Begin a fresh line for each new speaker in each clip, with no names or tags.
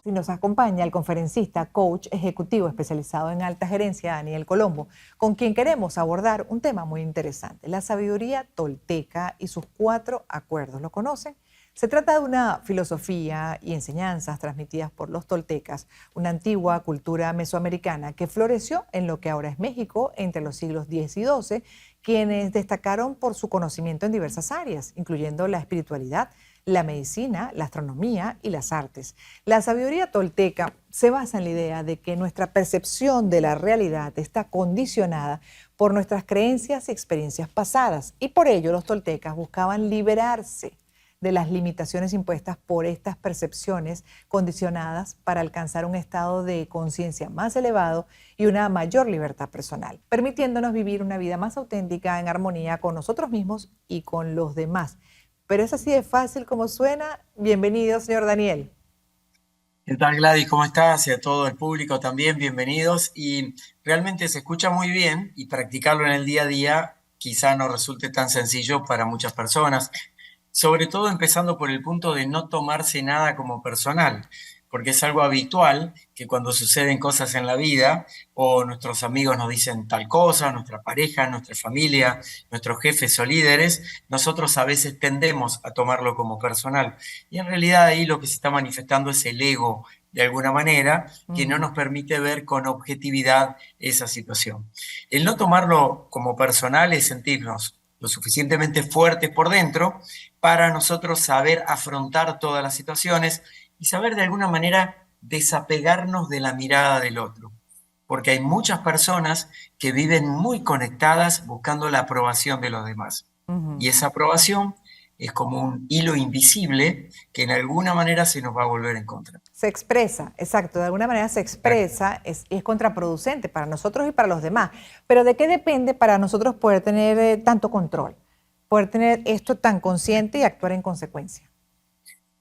Y nos acompaña el conferencista, coach ejecutivo especializado en alta gerencia, Daniel Colombo, con quien queremos abordar un tema muy interesante, la sabiduría tolteca y sus 4 acuerdos. ¿Lo conocen? Se trata de una filosofía y enseñanzas transmitidas por los toltecas, una antigua cultura mesoamericana que floreció en lo que ahora es México entre los siglos X y XII, quienes destacaron por su conocimiento en diversas áreas, incluyendo la espiritualidad, la medicina, la astronomía y las artes. La sabiduría tolteca se basa en la idea de que nuestra percepción de la realidad está condicionada por nuestras creencias y experiencias pasadas, y por ello los toltecas buscaban liberarse de las limitaciones impuestas por estas percepciones condicionadas para alcanzar un estado de conciencia más elevado y una mayor libertad personal, permitiéndonos vivir una vida más auténtica en armonía con nosotros mismos y con los demás. Pero es así de fácil como suena. Bienvenido, señor Daniel.
¿Qué tal, Gladys? ¿Cómo estás? Y a todo el público también, bienvenidos. Y realmente se escucha muy bien y practicarlo en el día a día quizá no resulte tan sencillo para muchas personas, sobre todo empezando por el punto de no tomarse nada como personal, porque es algo habitual que cuando suceden cosas en la vida o nuestros amigos nos dicen tal cosa, nuestra pareja, nuestra familia, nuestros jefes o líderes, nosotros a veces tendemos a tomarlo como personal. Y en realidad ahí lo que se está manifestando es el ego, de alguna manera, que no nos permite ver con objetividad esa situación. El no tomarlo como personal es sentirnos lo suficientemente fuertes por dentro para nosotros saber afrontar todas las situaciones y saber de alguna manera desapegarnos de la mirada del otro. Porque hay muchas personas que viven muy conectadas buscando la aprobación de los demás. Y esa aprobación es como un hilo invisible que en alguna manera se nos va a volver en contra.
Se expresa, exacto, de alguna manera se expresa y es contraproducente para nosotros y para los demás. Pero ¿de qué depende para nosotros poder tener tanto control? Poder tener esto tan consciente y actuar en consecuencia.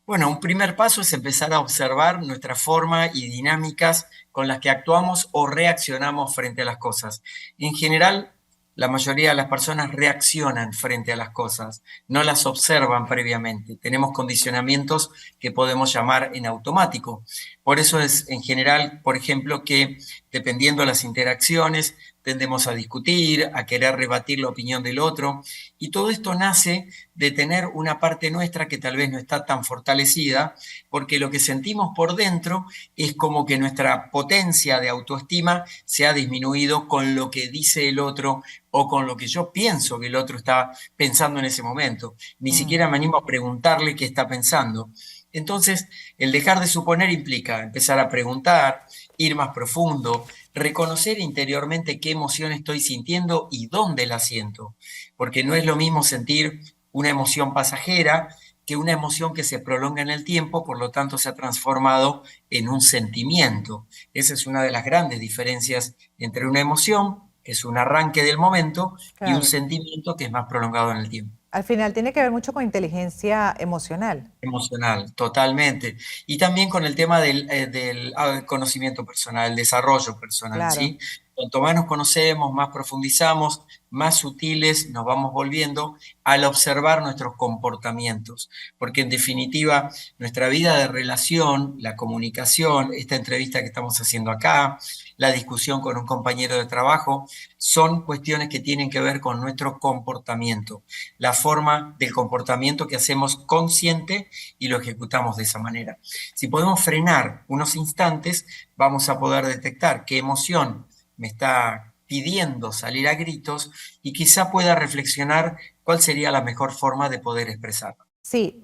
Bueno, un primer paso es empezar a observar nuestra forma y dinámicas con las que actuamos o reaccionamos frente a las cosas. En general, la mayoría de las personas reaccionan frente a las cosas, no las observan previamente. Tenemos condicionamientos que podemos llamar en automático. Por eso es en general, por ejemplo, que dependiendo de las interacciones, tendemos a discutir, a querer rebatir la opinión del otro, y todo esto nace de tener una parte nuestra que tal vez no está tan fortalecida, porque lo que sentimos por dentro es como que nuestra potencia de autoestima se ha disminuido con lo que dice el otro o con lo que yo pienso que el otro está pensando en ese momento. Ni siquiera me animo a preguntarle qué está pensando. Entonces, el dejar de suponer implica empezar a preguntar, ir más profundo, reconocer interiormente qué emoción estoy sintiendo y dónde la siento, porque no es lo mismo sentir una emoción pasajera que una emoción que se prolonga en el tiempo, por lo tanto se ha transformado en un sentimiento. Esa es una de las grandes diferencias entre una emoción, que es un arranque del momento, y un
Claro.
sentimiento que es más prolongado en el tiempo.
Al final tiene que ver mucho con inteligencia emocional.
Emocional, totalmente. Y también con el tema del conocimiento personal, el desarrollo personal,
Claro.
¿sí? Cuanto más nos conocemos, más profundizamos, más sutiles nos vamos volviendo al observar nuestros comportamientos. Porque en definitiva, nuestra vida de relación, la comunicación, esta entrevista que estamos haciendo acá, la discusión con un compañero de trabajo, son cuestiones que tienen que ver con nuestro comportamiento, la forma del comportamiento que hacemos consciente y lo ejecutamos de esa manera. Si podemos frenar unos instantes, vamos a poder detectar qué emoción me está pidiendo salir a gritos y quizá pueda reflexionar cuál sería la mejor forma de poder expresarlo.
Sí,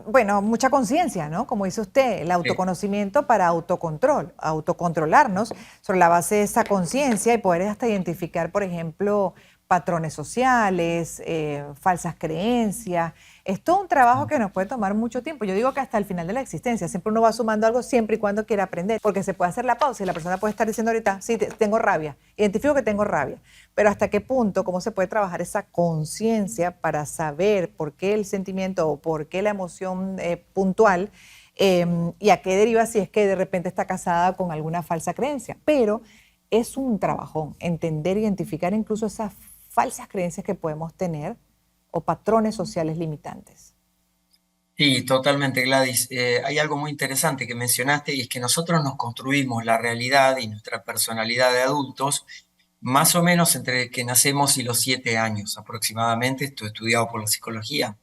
bueno, mucha conciencia, ¿no? Como dice usted, el
Sí.
autoconocimiento para autocontrol, autocontrolarnos sobre la base de esa conciencia y poder hasta identificar, por ejemplo, patrones sociales, falsas creencias. Es todo un trabajo que nos puede tomar mucho tiempo. Yo digo que hasta el final de la existencia, siempre uno va sumando algo siempre y cuando quiera aprender, porque se puede hacer la pausa y la persona puede estar diciendo ahorita, sí, tengo rabia, identifico que tengo rabia, pero hasta qué punto, cómo se puede trabajar esa conciencia para saber por qué el sentimiento o por qué la emoción puntual y a qué deriva si es que de repente está casada con alguna falsa creencia. Pero es un trabajón entender, identificar incluso esas falsas creencias que podemos tener o patrones sociales limitantes.
Sí, totalmente, Gladys. Hay algo muy interesante que mencionaste y es que nosotros nos construimos la realidad y nuestra personalidad de adultos más o menos entre que nacemos y los 7 años aproximadamente, esto estudiado por la psicología.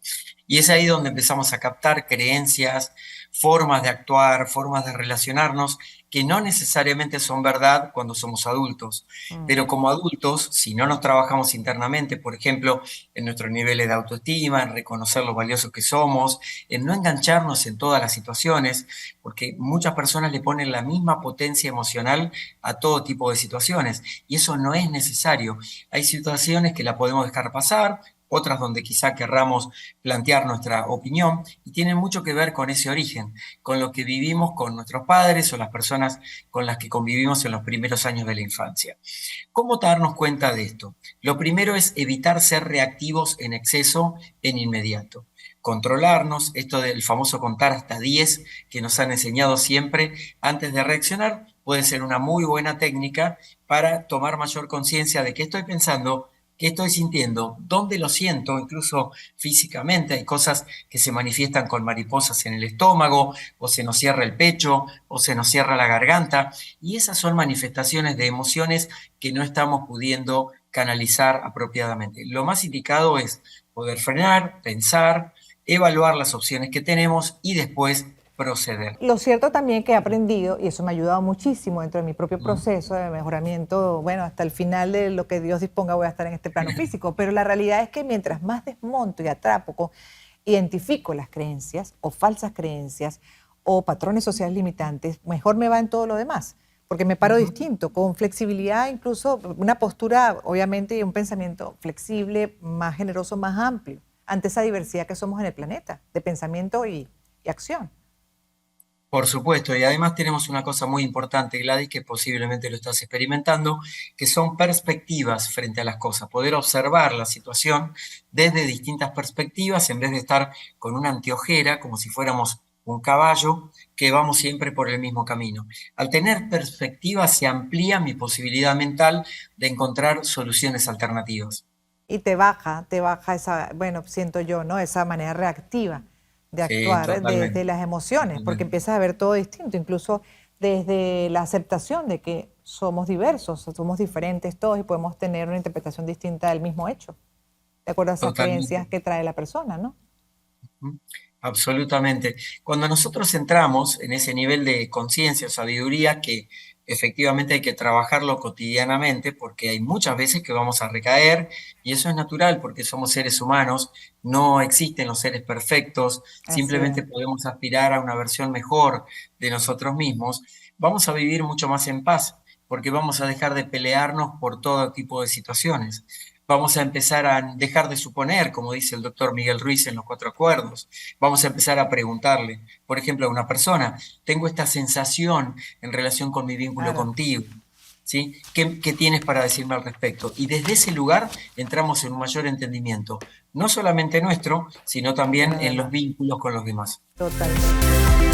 Y es ahí donde empezamos a captar creencias, formas de actuar, formas de relacionarnos, que no necesariamente son verdad cuando somos adultos.
Mm.
Pero como adultos, si no nos trabajamos internamente, por ejemplo, en nuestros niveles de autoestima, en reconocer lo valiosos que somos, en no engancharnos en todas las situaciones, porque muchas personas le ponen la misma potencia emocional a todo tipo de situaciones, y eso no es necesario. Hay situaciones que la podemos dejar pasar, otras donde quizá querramos plantear nuestra opinión, y tienen mucho que ver con ese origen, con lo que vivimos con nuestros padres o las personas con las que convivimos en los primeros años de la infancia. ¿Cómo darnos cuenta de esto? Lo primero es evitar ser reactivos en exceso en inmediato. Controlarnos, esto del famoso contar hasta 10 que nos han enseñado siempre antes de reaccionar, puede ser una muy buena técnica para tomar mayor conciencia de qué estoy pensando, qué estoy sintiendo, dónde lo siento, incluso físicamente. Hay cosas que se manifiestan con mariposas en el estómago, o se nos cierra el pecho, o se nos cierra la garganta, y esas son manifestaciones de emociones que no estamos pudiendo canalizar apropiadamente. Lo más indicado es poder frenar, pensar, evaluar las opciones que tenemos y después proceder.
Lo cierto también que he aprendido, y eso me ha ayudado muchísimo dentro de mi propio
Ujú.
proceso de mejoramiento, bueno, hasta el final de lo que Dios disponga voy a estar en este plano físico, pero la realidad es que mientras más desmonto y atrapo, identifico las creencias o falsas creencias o patrones sociales limitantes, mejor me va en todo lo demás, porque me paro
Ujú.
distinto, con flexibilidad, incluso una postura, obviamente, y un pensamiento flexible, más generoso, más amplio, ante esa diversidad que somos en el planeta, de pensamiento y acción.
Por supuesto, y además tenemos una cosa muy importante, Gladys, que posiblemente lo estás experimentando, que son perspectivas frente a las cosas, poder observar la situación desde distintas perspectivas en vez de estar con una anteojera, como si fuéramos un caballo, que vamos siempre por el mismo camino. Al tener perspectiva se amplía mi posibilidad mental de encontrar soluciones alternativas.
Y te baja esa, bueno, siento yo, ¿no? Esa manera reactiva de
Sí,
actuar desde
totalmente,
las emociones, porque
totalmente.
empiezas a ver todo distinto, incluso desde la aceptación de que somos diversos, somos diferentes todos y podemos tener una interpretación distinta del mismo hecho, de acuerdo a esas creencias
Totalmente.
que trae la persona, ¿no?
Ujú. Absolutamente. Cuando nosotros entramos en ese nivel de conciencia o sabiduría, que efectivamente hay que trabajarlo cotidianamente, porque hay muchas veces que vamos a recaer, y eso es natural porque somos seres humanos, no existen los seres perfectos,
Así
simplemente
es.
podemos aspirar a una versión mejor de nosotros mismos, vamos a vivir mucho más en paz, porque vamos a dejar de pelearnos por todo tipo de situaciones. Vamos a empezar a dejar de suponer, como dice el doctor Miguel Ruiz en Los Cuatro Acuerdos. Vamos a empezar a preguntarle, por ejemplo, a una persona, tengo esta sensación en relación con mi vínculo
Claro.
contigo, ¿sí? ¿Qué tienes para decirme al respecto? Y desde ese lugar entramos en un mayor entendimiento, no solamente nuestro, sino también
De los
en los
demás.
vínculos con los demás.
Totalmente.